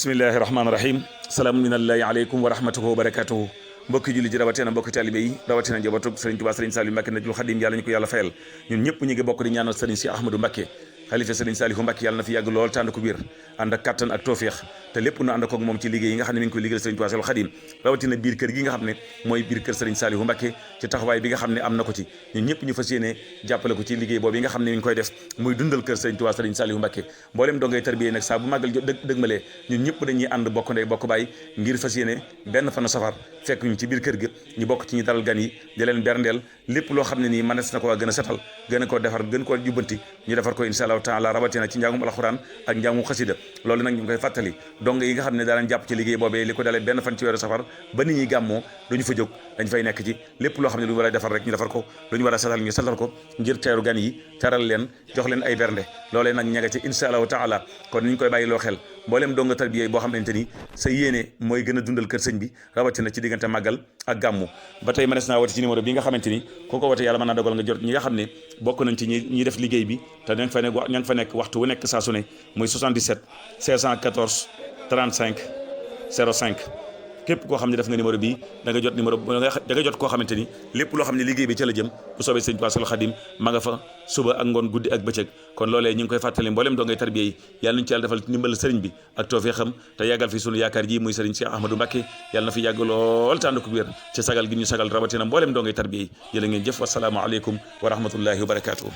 bismillahi rahmaani rahim salaamun minallahi aleykum wa rahmatuhu wa barakatuhu mbokki julli ji rawatina mbokki taalibe yi rawatina njabootu Sëriñ Tuubaa Sëriñ Saliou Mbacké Najul Xadim yàlla ñu ko yàlla fayal ñun ñëpp ñu ngi bokk di ñaanal Sëriñ si Ahmadou Mbacké xalifa Sëriñ Saliou Mbacké yàlla na fi yàgg lool tànd ko biir ànd ak kattan ak tawfeex te lépp nu ànd ak moom ci liggéey yi nga xam ne mi ngi koy liggéeyal Sëriñ Tuubaa Saliou Xadim rawatina biir kër gi nga xam ne mooy biir kër Sëriñ Saliou Mbacké ci taxawaay bi nga xam ne am na ko ci ñun ñëpp ñu fas yéene jàppale ko ci liggéey boobu yi nga xam ne mi ngi koy def muy dundal kër Sëriñ Tuubaa Sëriñ Saliou Mbacké mboolem dongay tarbiyee nag saa bu màggal dëgmalee ñun ñëpp dañuy ànd bokk ndey bokk baay ngir fas yéene benn fanu safar fekk ñu ci biir kër gi ñu bokk ci ñi dalal gan yi di leen berndeel lépp loo xam ne nii mënees na ko waa gën a setal gën a ko defar gën koo jubbanti ñu defar ko insha allahu taala rawatina ci njàngum alxuraan ak njàngum xasida loolu nag ñu ngi koy fàttali dong yi nga xam ne daan jàpp ci liggéey boobee li ko dalee benn fan ci weeru safar ba nit ñi gàmmoo duñu fa jóg dañ fay nekk ci lépp loo xam ne lu ñu war a defar rek ñu defar ko lu ñu war a setal ñu setal ko ngir teeru gan yi teral leen jox leen ay bernde loolee nag ña nga ci insha allahu taala kon ni ñu koy bàyyi loo xel mboolem donga tarbiya boo xamante ni sa yéene mooy gën a dundal kër sëñ bi rawatina ci diggante màggal ak gàmmu ba tey mënees naa woote ci numéro bi nga xamante ni ku ko wote yàlla mën naa dogal nga jot ñi nga xam ne bokk nañ ci ñi def liggéey bi te ña nga fa nekk waxtu wu nekk saa su ne muy 77 614 35 05 képp koo xam ne def nga numéro bii da nga jot numéro da nga jot koo xamante ni lépp loo xam ne liggéey bi ca la jëm bu soobee Sëriñ Tuubaa Saliou Xadim ma nga fa suba ak ngoon guddi ak bëccëg kon loolee ñu ngi koy fàttali mboolem doo ngay tarbiya yi yàlla nañu ci yàlla defal ndimbal sëriñ bi ak tawfeexam te yàggal fi sunu yaakaar ji muy sëriñ Cheikh Ahmadou Mbacké yàlla na fi yàgg lool te ànd ko wér ci sagal gi ñu sagal rawatina mboolem doo ngay tarbiya yi jërë ngeen jëf wasalaamu aleykum wa rahmatullahi wa barakatuh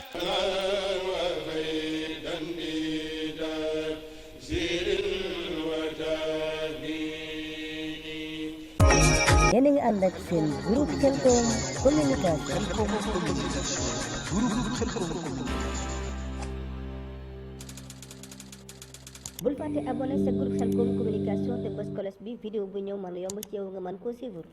yéen a ngi ànd ak seen groupe Khelcom communication. bul fàtte abonné sa groupe Khelcom communication te bës cloche bi vidéo bu ñëw mën a yomb ci yow nga mën koo suivre.